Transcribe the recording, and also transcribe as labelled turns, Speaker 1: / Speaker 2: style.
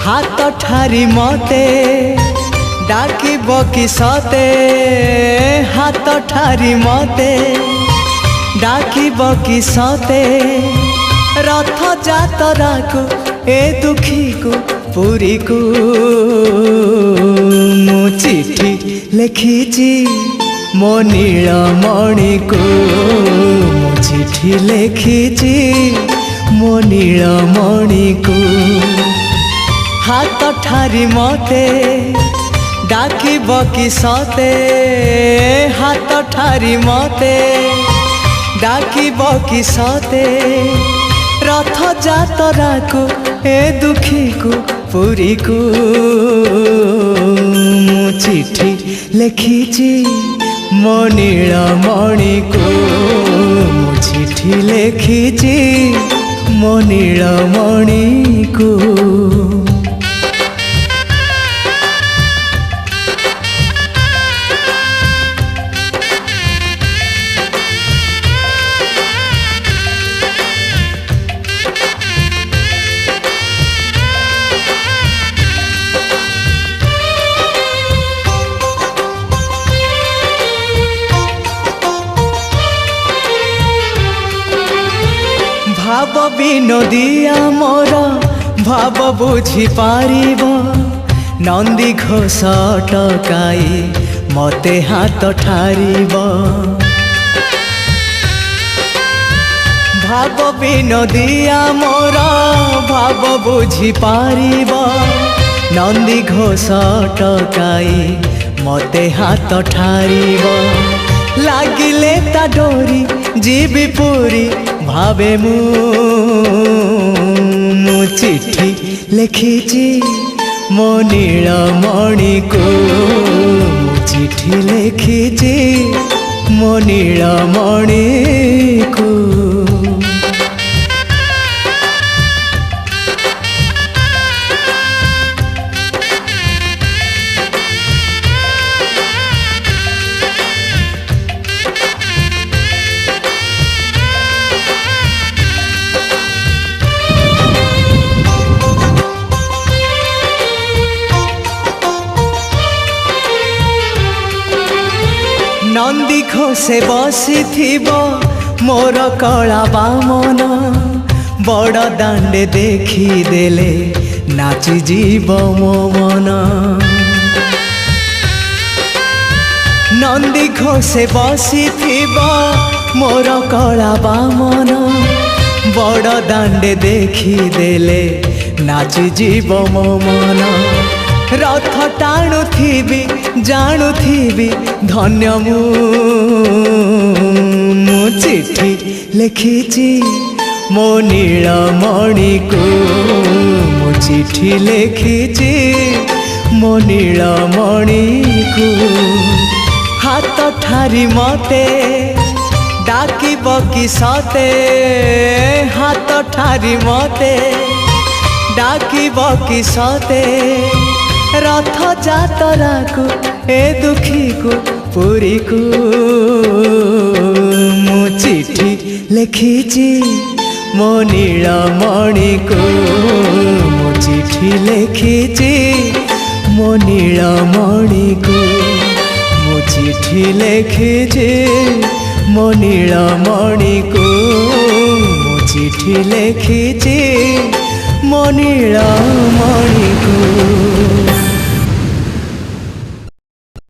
Speaker 1: हाथ ठारी मते डाकिब कि सते हाथ ठारी मते डाकिब कि सते रथ जातरा को ए दुखी को पुरी को मु चिठी लिखिची मो नीलमणि को मु चिठी लिखिची मो नीलमणि को हाथ ठारी मते डाकिब कि सते हाथ ठारी मते डाकिब कि सते रथ जातरा को ए दुखी को पुरी को मु चिठी लिखिची मो नीलमणि को मु चिठी लिखिची मो नीलमणि को। भाव विनोदिया मोर भाव बुझी पारिब नंदी घोष टकाई मते हाथ ठारिब भाव विनोदिया मोर भाव बुझी पारिब नंदी घोष टकाई मते हाथ ठारिब लागिले ता डोरी जीवी पूरी भावे मु चिठी लिखिची मो नीलमणि को मु चिठी लिखिची मो नीलमणि को। नंदी घोषे बसी मोर कला बामन बड़ दांडे देखी देले नाची जीव मो मन नंदी घोषे बसी मोर कला बामन बड़ दांडे देखी देले नाची जीव मो मन रथ टाणु थी जानू थी धन्य मु चिठी लिखिची मो नीलमणि को मु चिठी लिखिची मो नीलमणि को हाथ ठारी मते डाकिब कि सते हाथ ठारी मते डाकिब कि सते रथ जातरा को ए दुखी को पुरी को मु चिठी लिखिची मो नीलमणि को मु चिठी लिखिची मो नीलमणि को मु चिठी लिखिची मो नीलमणि को मु चिठी लिखिची मो नीलमणि को।